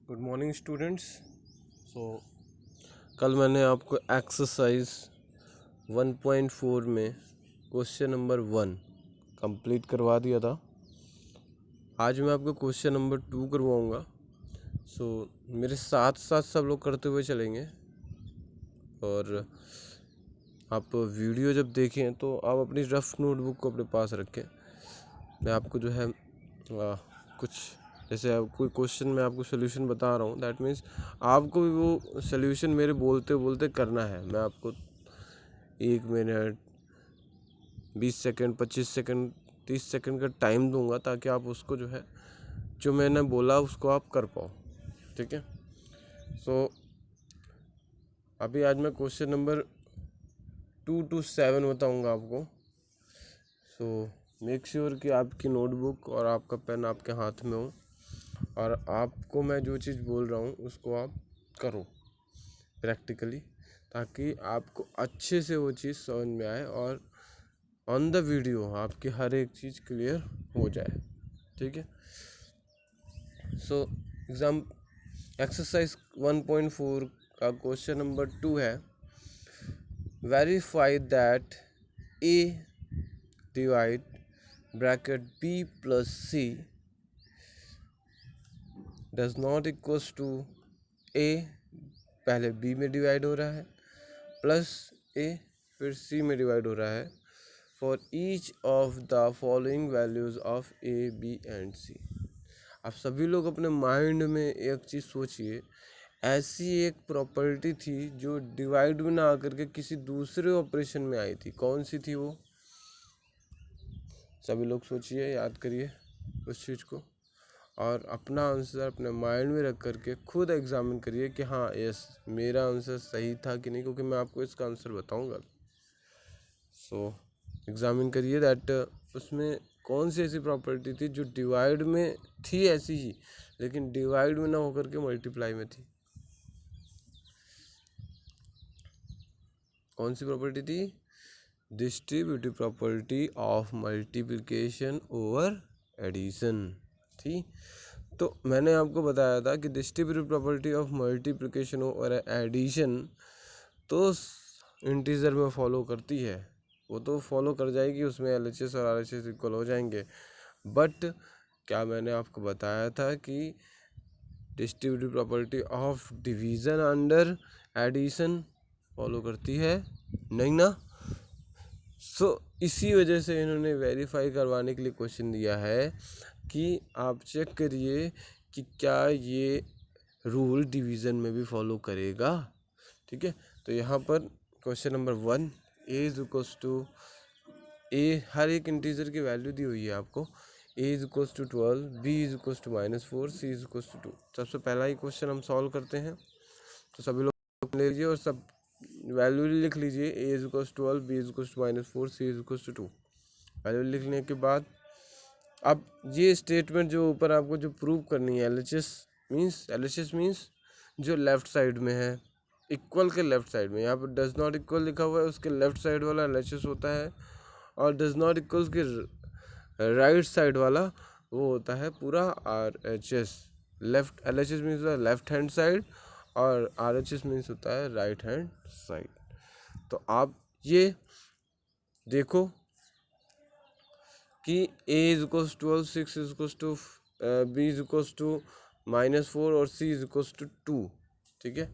Good morning students. कल मैंने आपको एक्सरसाइज 1.4 में क्वेश्चन नंबर 1 कंप्लीट करवा दिया था। आज मैं आपको क्वेश्चन नंबर 2 करवाऊँगा। मेरे साथ साथ सब लोग करते हुए चलेंगे और आप वीडियो जब देखें तो आप अपनी रफ नोटबुक को अपने पास रखें। मैं आपको जो है कुछ जैसे कोई क्वेश्चन मैं आपको सोल्यूशन बता रहा हूँ, दैट मीन्स आपको भी वो सोल्यूशन मेरे बोलते बोलते करना है। मैं आपको 1 मिनट 20 सेकंड 25 सेकंड 30 सेकंड का टाइम दूंगा ताकि आप उसको जो है जो मैंने बोला उसको आप कर पाओ। ठीक है। अभी आज मैं क्वेश्चन नंबर 2 to 7 बताऊंगा आपको। मेक श्योर कि आपकी नोटबुक और आपका पेन आपके हाथ में हो और आपको मैं जो चीज़ बोल रहा हूँ उसको आप करो प्रैक्टिकली, ताकि आपको अच्छे से वो चीज़ समझ में आए और ऑन द वीडियो आपकी हर एक चीज़ क्लियर हो जाए। ठीक है। एग्जाम एक्सरसाइज 1.4 का क्वेश्चन नंबर 2 है, verify that A divide bracket B plus C does not equals to A, पहले बी में डिवाइड हो रहा है, प्लस ए फिर सी में डिवाइड हो रहा है, for each of the following values of A B and C. आप सभी लोग अपने माइंड में एक चीज़ सोचिए, ऐसी एक प्रॉपर्टी थी जो डिवाइड में ना आकर के किसी दूसरे ऑपरेशन में आई थी। कौन सी थी वो? सभी लोग सोचिए, याद करिए उस चीज़ को और अपना आंसर अपने माइंड में रख करके खुद एग्जामिन करिए कि हाँ यस मेरा आंसर सही था कि नहीं, क्योंकि मैं आपको इसका आंसर बताऊंगा। एग्जामिन करिए दैट उसमें कौन सी ऐसी प्रॉपर्टी थी जो डिवाइड में थी ऐसी ही, लेकिन डिवाइड में ना होकर के मल्टीप्लाई में थी। कौन सी प्रॉपर्टी थी? Distributive property of multiplication over addition थी। तो मैंने आपको बताया था कि डिस्ट्रीब्यूटिव प्रॉपर्टी ऑफ मल्टीप्लिकेशन और एडिशन तो इंटीजर में फॉलो करती है, वो तो फॉलो कर जाएगी, उसमें LHS और RHS इक्वल हो जाएंगे। बट क्या मैंने आपको बताया था कि distributive property of division under addition follow करती है? नहीं ना। इसी वजह से इन्होंने वेरीफाई करवाने के लिए क्वेश्चन दिया है कि आप चेक करिए कि क्या ये रूल डिवीज़न में भी फॉलो करेगा। ठीक है। तो यहाँ पर question number 1, A is equals to A, हर एक इंटीजर की वैल्यू दी हुई है आपको। A is equals to 12, B is equals to -4, C is equals to 2। सबसे पहला ही क्वेश्चन हम सॉल्व करते हैं। तो सभी लोग ले लीजिए और सब वैल्यू लिख लीजिए। A is equals to 12, B is equals to -4, C is equals to 2। Value लिखने के बाद अब ये स्टेटमेंट जो ऊपर आपको जो प्रूव करनी है, LHS मीन्स जो लेफ्ट साइड में है, इक्वल के लेफ्ट साइड में, यहाँ पर डज नॉट इक्वल लिखा हुआ है, उसके लेफ्ट साइड वाला LHS होता है, और डज नॉट इक्वल के राइट साइड वाला वो होता है पूरा RHS। लेफ्ट LHS मीन्स होता है लेफ्ट हैंड साइड और RHS मीन्स होता है राइट हैंड साइड। तो आप ये देखो कि A is equals 12, 6 is equals to, B is equals to -4 और C इज इक्वल्स टू 2। ठीक है,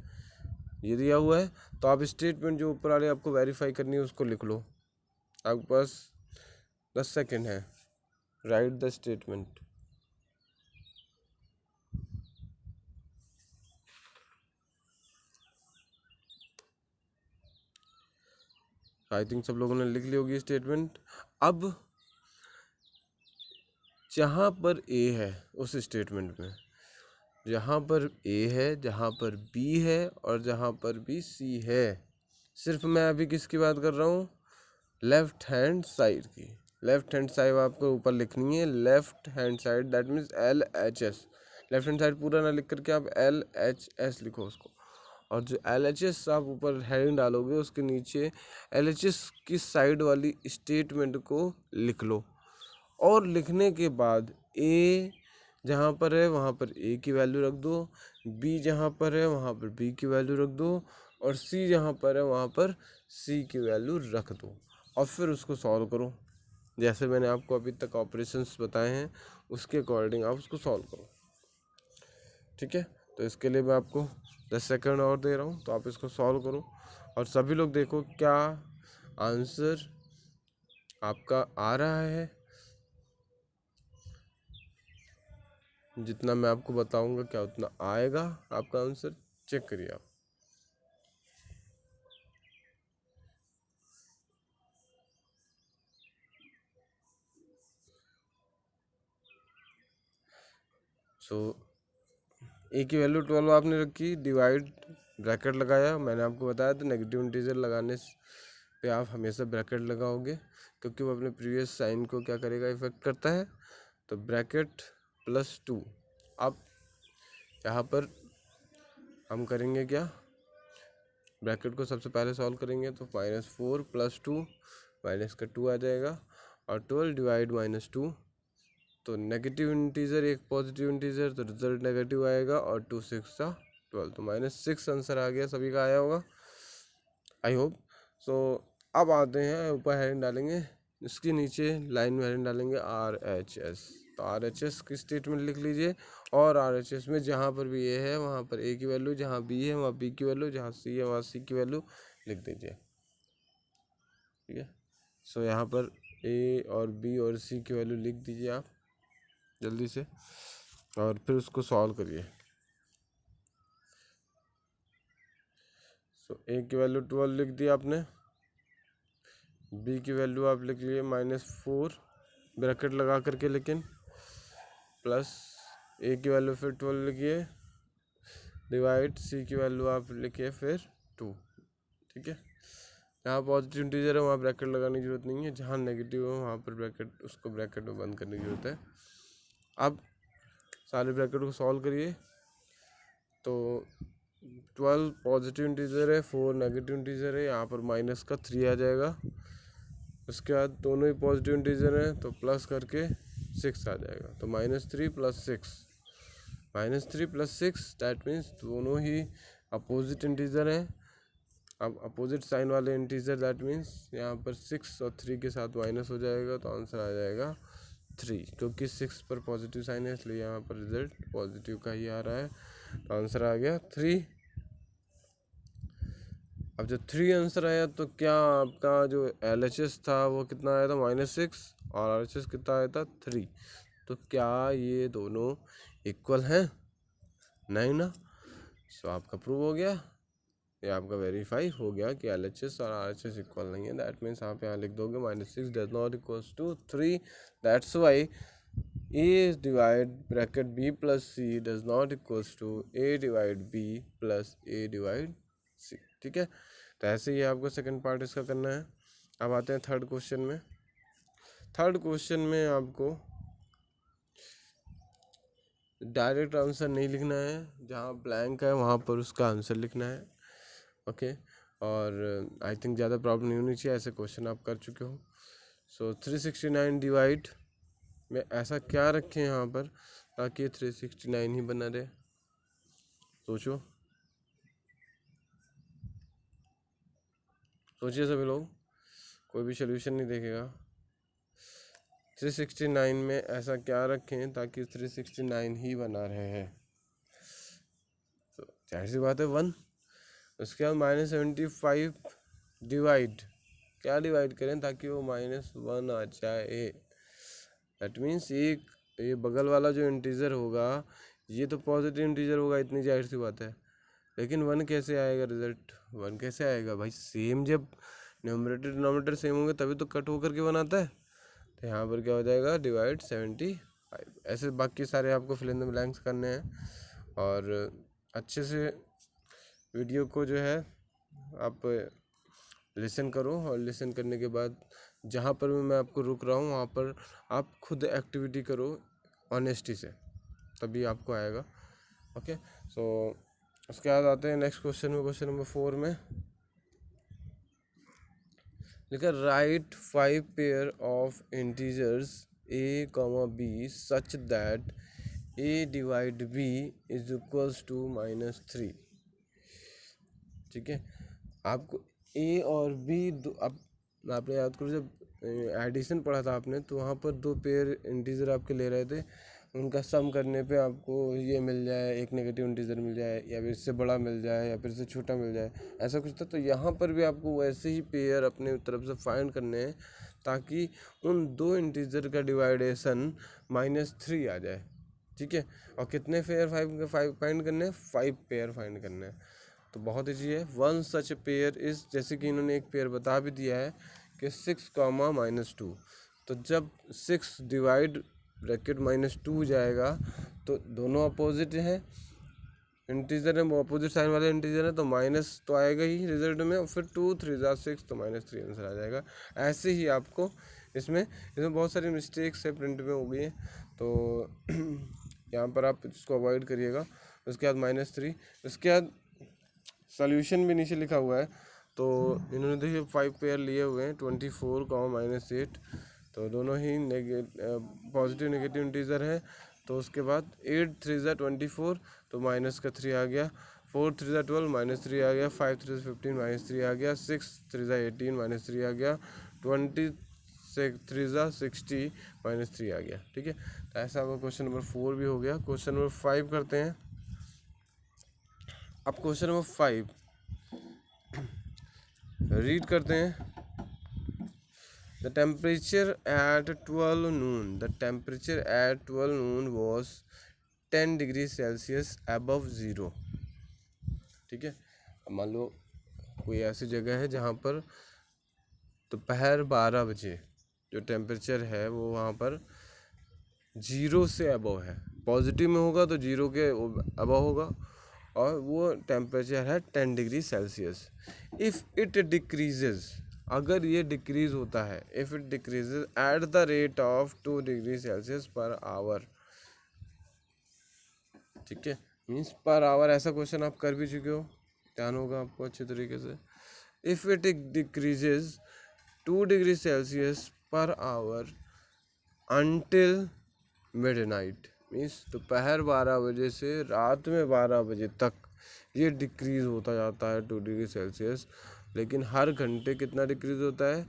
ये दिया हुआ है। तो आप स्टेटमेंट जो ऊपर वाले आपको वेरीफाई करनी है उसको लिख लो। आपके पास 10 सेकेंड है, right the statement. I think सब लोगों ने लिख ली होगी स्टेटमेंट। अब जहाँ पर A है उस स्टेटमेंट में, जहाँ पर A है, जहाँ पर B है और जहाँ पर भी C है, सिर्फ मैं अभी किसकी बात कर रहा हूँ? लेफ्ट हैंड साइड की। लेफ्ट हैंड साइड आपको ऊपर लिखनी है, left hand side, that means LHS। Left hand side पूरा ना लिख करके आप LHS लिखो उसको, और जो LHS आप ऊपर हेडिंग डालोगे उसके नीचे LHS की साइड वाली स्टेटमेंट को लिख लो। और लिखने के बाद A जहाँ पर है वहाँ पर ए की वैल्यू रख दो, बी जहाँ पर है वहाँ पर बी की वैल्यू रख दो, और सी जहाँ पर है वहाँ पर सी की वैल्यू रख दो, और फिर उसको सॉल्व करो। जैसे मैंने आपको अभी तक ऑपरेशंस बताए हैं उसके अकॉर्डिंग आप उसको सॉल्व करो। ठीक है, तो इसके लिए मैं आपको 10 सेकंड और दे रहा हूँ, तो आप इसको सॉल्व करो और सभी लोग देखो क्या आंसर आपका आ रहा है। जितना मैं आपको बताऊंगा क्या उतना आएगा आपका आंसर, चेक करिए आप। सो ए की वैल्यू 12 आपने रखी, डिवाइड ब्रैकेट लगाया। मैंने आपको बताया था नेगेटिव इंटीजर लगाने पे आप हमेशा ब्रैकेट लगाओगे, क्योंकि वो अपने प्रीवियस साइन को क्या करेगा, इफेक्ट करता है। तो ब्रैकेट +2, अब यहाँ पर हम करेंगे क्या, ब्रैकेट को सबसे पहले सॉल्व करेंगे तो -4 + 2 माइनस का 2 आ जाएगा, और 12 डिवाइड -2, तो नेगेटिव इंटीजर एक पॉजिटिव इंटीजर, तो रिजल्ट नेगेटिव आएगा, और 2 6 12, तो -6 आंसर आ गया, सभी का आया होगा आई होप। सो अब आते हैं ऊपर हेडिंग डालेंगे, इसके नीचे लाइन में हेडिंग डालेंगे RHS। तो RHS की स्टेटमेंट लिख लीजिए, और RHS में जहाँ पर भी ए है वहाँ पर ए की वैल्यू, जहाँ बी है वहाँ बी की वैल्यू, जहाँ सी है वहाँ सी की वैल्यू लिख दीजिए। ठीक है, सो यहाँ पर ए और बी और सी की वैल्यू लिख दीजिए आप जल्दी से, और फिर उसको सॉल्व करिए। सो ए की वैल्यू 12 लिख दी आपने, बी की वैल्यू आप लिख लिए -4 ब्रैकेट लगा करके, लेकिन प्लस ए की वैल्यू फिर 12 लिखिए, डिवाइड सी की वैल्यू आप लिखिए फिर 2। ठीक है, जहाँ पॉजिटिव इंटीजर है वहाँ ब्रैकेट लगाने की जरूरत नहीं है, जहाँ नेगेटिव है वहाँ पर ब्रैकेट, उसको ब्रैकेट में बंद करने की जरूरत है। अब सारे ब्रैकेट को सॉल्व करिए, तो 12 पॉजिटिव इंटीजर है, 4 नेगेटिव इंटीजर है, यहाँ पर माइनस का 3 आ जाएगा। उसके बाद दोनों ही पॉजिटिव इंटीजर हैं तो प्लस करके 6 आ जाएगा, तो -3 + 6, -3 + 6 डैट मीन्स दोनों ही अपोजिट इंटीजर हैं। अब अपोजिट साइन वाले इंटीजर दैट मीन्स यहाँ पर 6 और 3 के साथ माइनस हो जाएगा, तो आंसर आ जाएगा 3, क्योंकि 6 पर पॉजिटिव साइन है इसलिए यहाँ पर रिजल्ट पॉजिटिव का ही आ रहा है, तो आंसर आ गया 3। अब जब 3 आंसर आया तो क्या आपका जो LHS था वो कितना आया था, -6, और RHS कितना आया था 3, तो क्या ये दोनों इक्वल हैं, नहीं ना। सो आपका प्रूव हो गया, ये आपका वेरीफाई हो गया कि LHS और RHS इक्वल नहीं है। दैट मीन्स आप यहाँ लिख दोगे -6 does not equals to 3, that's why A divide bracket B + C does not equals to A divide B + A divide C। ठीक है, तो ऐसे ही आपको सेकंड पार्ट इसका करना है। अब आते हैं थर्ड क्वेश्चन में। थर्ड क्वेश्चन में आपको डायरेक्ट आंसर नहीं लिखना है, जहाँ ब्लैंक है वहाँ पर उसका आंसर लिखना है। ओके, और आई थिंक ज़्यादा प्रॉब्लम नहीं होनी चाहिए, ऐसे क्वेश्चन आप कर चुके हो। सो 369 डिवाइड में ऐसा क्या रखें यहाँ पर ताकि 369 ही बना रहे, सोचो, सोचिए सभी लोग, कोई भी सोल्यूशन नहीं देखेगा। 369 में ऐसा क्या रखें ताकि 369 ही बना रहे हैं, तो जाहिर सी बात है 1। उसके बाद -75 डिवाइड, क्या डिवाइड करें ताकि वो -1 आ जाए, दैट मीन्स एक ये बगल वाला जो इंटीजर होगा ये तो पॉजिटिव इंटीजर होगा, इतनी जाहिर सी बात है, लेकिन 1 कैसे आएगा, रिजल्ट 1 कैसे आएगा भाई, सेम जब न्यूमरेटर डिनोमिनेटर सेम होंगे तभी तो कट होकर के बनाता है। तो यहाँ पर क्या हो जाएगा, डिवाइड 75। ऐसे बाकी सारे आपको फिल इन द ब्लैंक्स करने हैं, और अच्छे से वीडियो को जो है आप लिसन करो, और लिसन करने के बाद जहाँ पर भी मैं आपको रुक रहा हूँ वहाँ पर आप खुद एक्टिविटी करो ऑनेस्टी से, तभी आपको आएगा। ओके, सो उसके बाद आते हैं नेक्स्ट क्वेश्चन में। क्वेश्चन नंबर 4 में लिखा, write 5 pair of integers a, b such that A divide B is equals to -3। ठीक है, आपको ए और बी आपने याद करो जब एडिशन पढ़ा था आपने, तो वहाँ पर दो पेयर इंटीजर आपके ले रहे थे, उनका सम करने पे आपको ये मिल जाए, एक नेगेटिव इंटीजर मिल जाए, या फिर इससे बड़ा मिल जाए, या फिर इससे छोटा मिल जाए, ऐसा कुछ था। तो यहाँ पर भी आपको वैसे ही पेयर अपने तरफ से फाइंड करने हैं, ताकि उन दो इंटीजर का डिवाइडेशन -3 आ जाए। ठीक है, और कितने पेयर फाइव फाइंड करने हैं? 5 पेयर फाइंड करने हैं। तो बहुत ईजी है। वन सच पेयर इस, जैसे कि इन्होंने एक पेयर बता भी दिया है कि 6, -2। तो जब 6 डिवाइड ब्रैकेट -2 जाएगा तो दोनों अपोजिट हैं, इंटीजर है, वो अपोजिट साइन वाले इंटीजर है, तो माइनस तो आएगा ही रिजल्ट में, और फिर 2 3 6 तो -3 आंसर आ जाएगा। ऐसे ही आपको इसमें बहुत सारी मिस्टेक्स है प्रिंट में हो गई हैं, तो यहाँ पर आप इसको अवॉइड करिएगा। उसके बाद -3, उसके बाद सॉल्यूशन भी नीचे लिखा हुआ है। तो इन्होंने देखिए 5 पेयर लिए हुए हैं, 24, -8, तो दोनों ही पॉजिटिव नेगेटिव इंटीजर है। तो उसके बाद 8 3 24, तो -3 आ गया, 4 3 12, -3 आ गया, 5 3 15, -3 आ गया, 6 3 18, -3 आ गया, 20 3 60, -3 आ गया। ठीक है, तो ऐसा आपका क्वेश्चन नंबर 4 भी हो गया। क्वेश्चन नंबर 5 करते हैं। अब क्वेश्चन नंबर 5 रीड करते हैं। The temperature at 12 noon. The temperature at 12 noon was 10 degrees Celsius above 0. ठीक है, मान लो कोई ऐसी जगह है जहाँ पर दोपहर 12 बजे जो टेम्परेचर है वो वहाँ पर 0 से अबव है। पॉजिटिव में होगा तो 0 के अबव होगा, और वो टेम्परेचर है 10 degree Celsius. If it decreases, अगर ये डिक्रीज होता है, if it decreases eight the rate of 2 degree Celsius per hour. ठीक है, मीन्स पर आवर, ऐसा क्वेश्चन आप कर भी चुके हो, ध्यान होगा आपको अच्छे तरीके से। If it decreases 2 degree Celsius per hour until midnight, means दोपहर 12 बजे से रात में 12 बजे तक ये डिक्रीज़ होता जाता है 2 डिग्री सेल्सियस। लेकिन हर घंटे कितना डिक्रीज़ होता है?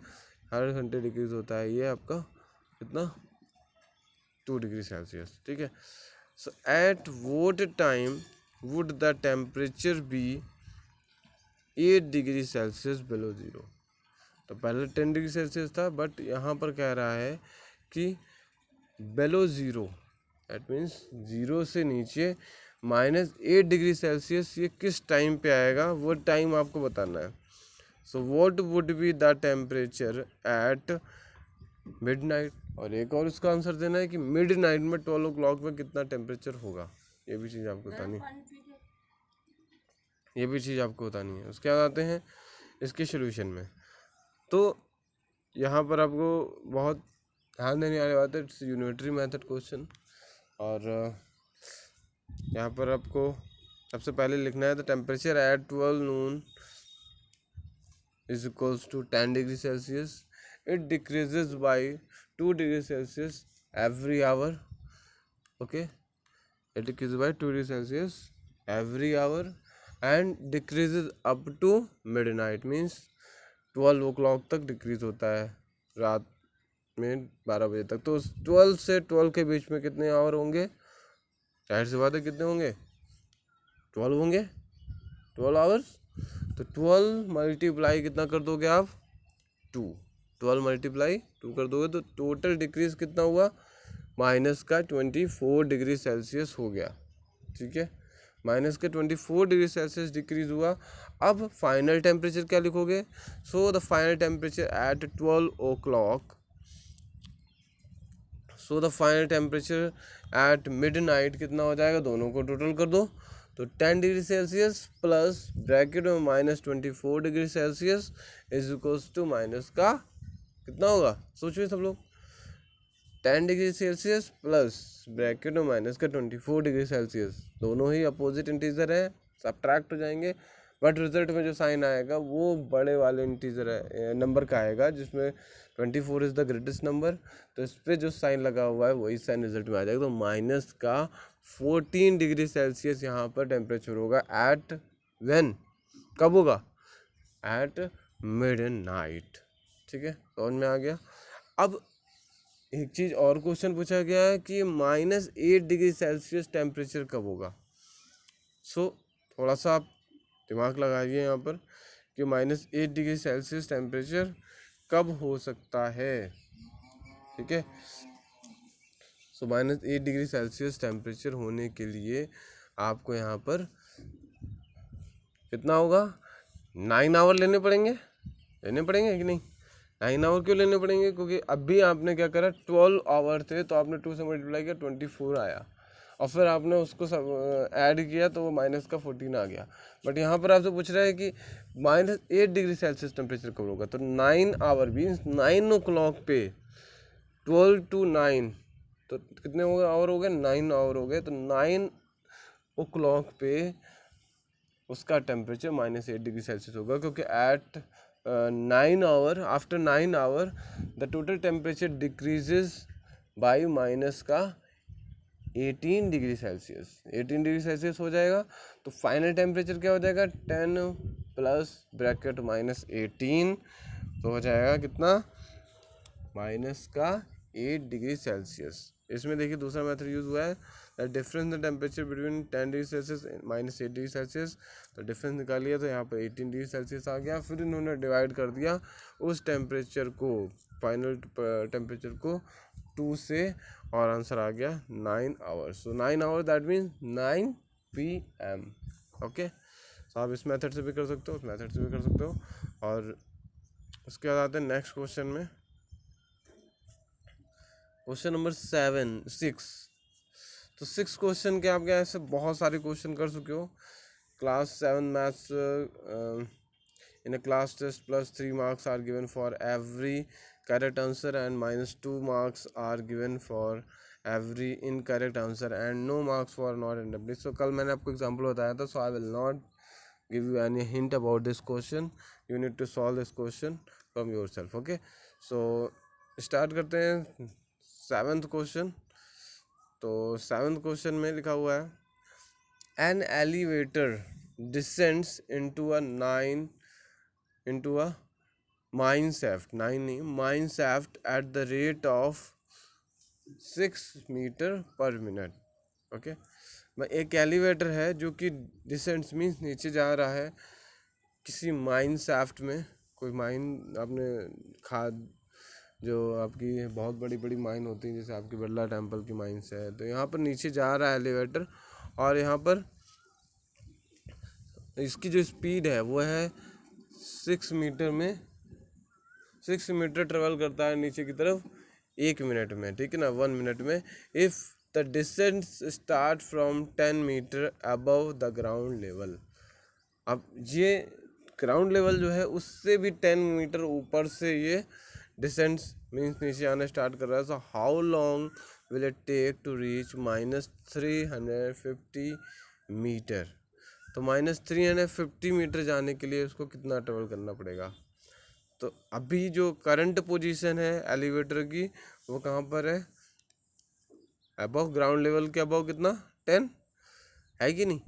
हर घंटे डिक्रीज़ होता है ये आपका कितना? 2 डिग्री सेल्सियस। ठीक है, so at what time would the temperature be 8 degree Celsius below 0? तो पहले 10 डिग्री सेल्सियस था, बट यहाँ पर कह रहा है कि बिलो 0, दैट मीन्स 0 से नीचे -8 डिग्री सेल्सियस ये किस टाइम पे आएगा, वो टाइम आपको बताना है। So what would be the temperature eight midnight, और एक और उसका आंसर देना है कि मिडनाइट में 12 o'clock में कितना टेम्परेचर होगा, ये भी चीज़ आपको बतानी है, ये भी चीज़ आपको बतानी है। उसके बाद आते हैं इसके सोल्यूशन में। तो यहाँ पर आपको बहुत ध्यान देने वाली बात है, इट्स यूनिटरी मेथड क्वेश्चन। और यहाँ पर आपको सबसे पहले लिखना है the temperature at 12 noon is equals to 10 degree Celsius. It decreases by 2 degree Celsius every hour. Okay, it decreases by 2 degree Celsius every hour and decreases up to midnight, means 12 o'clock तक decrease होता है, रात में 12 बजे तक। तो 12 से 12 के बीच में कितने आवर होंगे? जाहिर सी बात है कितने होंगे? 12 होंगे, 12 आवर्स। तो 12 मल्टीप्लाई कितना कर दोगे आप? 2। 12 मल्टीप्लाई 2 कर दोगे तो टोटल डिक्रीज कितना हुआ? -24 डिग्री सेल्सियस हो गया। ठीक है, -24 डिग्री सेल्सियस डिक्रीज हुआ। अब फाइनल टेम्परेचर क्या लिखोगे? So the final temperature at 12 o'clock, so the final temperature at midnight कितना हो जाएगा? दोनों को टोटल कर दो, तो 10 डिग्री सेल्सियस प्लस ब्रैकेट में -24 degree Celsius is equals to minus का कितना होगा? सोचिए सब लोग, 10 डिग्री सेल्सियस प्लस ब्रैकेट में माइनस का 24 डिग्री सेल्सियस, दोनों ही अपोजिट इंटीजर है, सब्ट्रैक्ट हो जाएंगे, बट रिजल्ट में जो साइन आएगा वो बड़े वाले इंटीजर नंबर का आएगा, जिसमें 24 इज़ द ग्रेटेस्ट नंबर। तो इस पर जो साइन लगा हुआ है वही साइन रिजल्ट में आ जाएगा। तो माइनस का 14 डिग्री सेल्सियस यहाँ पर टेम्परेचर होगा एट व्हेन, कब होगा, एट मिड नाइट। ठीक है, समझ में आ गया। अब एक चीज़ और क्वेश्चन पूछा गया है कि -8 डिग्री सेल्सियस टेम्परेचर कब होगा। सो थोड़ा सा आप दिमाग लगाइए यहाँ पर कि -8 डिग्री सेल्सियस टेम्परेचर कब हो सकता है। ठीक है, सो -8 डिग्री सेल्सियस टेम्परेचर होने के लिए आपको यहाँ पर कितना होगा, 9 आवर लेने पड़ेंगे कि नहीं। 9 आवर क्यों लेने पड़ेंगे, क्योंकि अभी आपने क्या करा, 12 आवर थे तो आपने 2 से मल्टीप्लाई किया, 24 आया, और फिर आपने उसको सब ऐड किया तो वो माइनस का 14 आ गया। बट यहाँ पर आपसे पूछ रहा है कि -8 डिग्री सेल्सियस टेम्परेचर कब होगा। तो 9 आवर मीन्स 9 o'clock पे 12 to 9, तो कितने हो गए आवर, हो गए 9 आवर हो गए। तो 9 o'clock पे उसका टेम्परेचर -8 डिग्री सेल्सियस होगा, क्योंकि at 9 hour, after 9 hour the total temperature decreases by minus का 18 डिग्री सेल्सियस। 18 डिग्री सेल्सियस हो जाएगा तो फाइनल टेम्परेचर क्या हो जाएगा, 10 प्लस ब्रैकेट -18, तो हो जाएगा कितना, माइनस का 8 डिग्री सेल्सियस। इसमें देखिए दूसरा मेथड यूज हुआ है, the difference the temperature between 10 degree Celsius -8 degree Celsius. तो डिफरेंस निकालिए तो यहाँ पर 18 डिग्री सेल्सियस आ गया। फिर इन्होंने डिवाइड कर दिया उस टेम्परेचर को, फाइनल टेम्परेचर को 2 से, और आंसर आ गया 9 hours. So 9 hour that means 9 PM। Okay, तो आप इस मेथड से भी कर सकते हो, उस मेथड से भी कर सकते हो। और उसके बाद आते हैं नेक्स्ट क्वेश्चन में, क्वेश्चन नंबर 6। तो 6 क्वेश्चन के आप क्या ऐसे बहुत सारे क्वेश्चन कर चुके हो। Class 7 maths in a class test +3 marks are given for every correct answer and -2 marks are given for every incorrect answer and no marks for not randomly। So कल मैंने आपको एग्जाम्पल बताया था, so I will not give you any hint about this question, you need to solve this question from yourself. Okay, so start करते हैं 7th question. तो 7th question में लिखा हुआ है, an elevator descends into a mine shaft, 9 नहीं, mine shaft at the rate of 6 meter per minute. ओके, एक एलिवेटर है जो कि डिसेंड्स मीन्स नीचे जा रहा है किसी माइन shaft में। कोई माइन आपने खाद, जो आपकी बहुत बड़ी बड़ी माइन होती हैं, जैसे आपकी बिरला टेम्पल की माइंस है, तो यहाँ पर नीचे जा रहा है एलिवेटर, और यहाँ पर इसकी जो स्पीड है वो है 6 मीटर में, 6 मीटर ट्रेवल करता है नीचे की तरफ 1 मिनट में। ठीक है ना, 1 मिनट में। If the distance start from 10 meter above the ground level. अब ये ग्राउंड लेवल जो है उससे भी 10 मीटर ऊपर से ये डिसेंट्स मीन्स नीचे आना स्टार्ट कर रहा है। So how long will it take to reach -350 meter. तो -350 मीटर जाने के लिए उसको कितना ट्रेवल करना पड़ेगा। तो अभी जो करंट पोजीशन है एलिवेटर की वो कहाँ पर है, अबव ग्राउंड लेवल के अबव कितना, 10 है कि नहीं।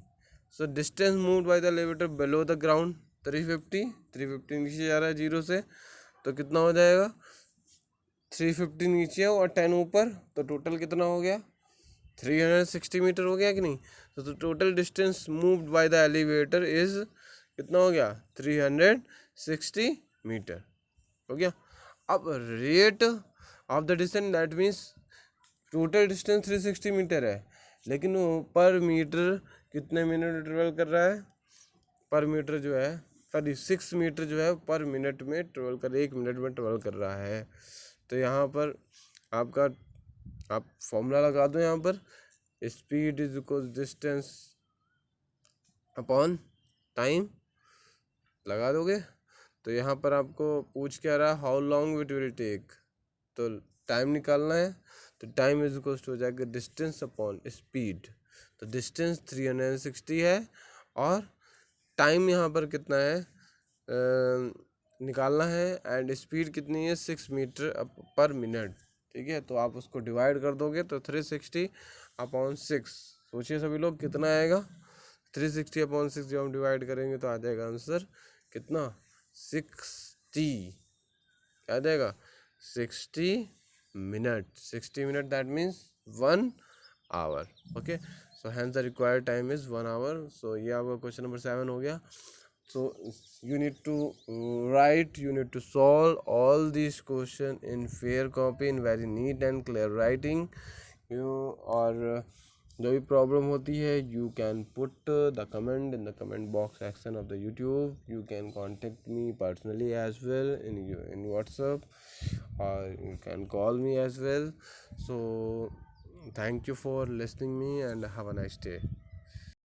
So distance moved by the elevator below the ground 350 नीचे जा रहा है 0 से, तो कितना हो जाएगा, 350 नीचे और 10 ऊपर, तो टोटल कितना हो गया, 360 मीटर हो गया कि नहीं। तो total distance moved by the elevator is कितना हो गया, 360 मीटर हो गया। अब rate of the distance that means total distance 360 metre है, लेकिन वो पर मीटर कितने मिनट ट्रेवल कर रहा है, पर मीटर जो है, सॉरी 6 मीटर जो है पर मिनट में ट्रेवल कर, 1 मिनट में ट्रेवल कर रहा है। तो यहाँ पर आपका आप फॉर्मूला लगा दो, यहाँ पर speed is equal distance upon time लगा दोगे। तो यहाँ पर आपको पूछ क्या रहा है, how long it will take, तो टाइम निकालना है। तो टाइम इज इक्वल टू हो जाएगा डिस्टेंस अपॉन स्पीड। तो डिस्टेंस 360 है और टाइम यहाँ पर कितना है निकालना है, एंड स्पीड कितनी है 6 मीटर पर मिनट। ठीक है, तो आप उसको डिवाइड कर दोगे तो 360/6। सोचिए सभी लोग कितना आएगा, 360/6 जब हम डिवाइड करेंगे तो आ जाएगा आंसर कितना, 60। क्या आ जाएगा, 60 minute. 60 minute that means 1 hour. Okay, so hence the required time is 1 hour. So ये आपका क्वेश्चन नंबर 7 हो गया। So you need to write, you need to solve all these question in fair copy, in very neat and clear writing. You और जो भी problem होती है you can put the comment in the comment box section of the YouTube. You can contact me personally as well in WhatsApp, or you can call me as well. So thank you for listening me and have a nice day.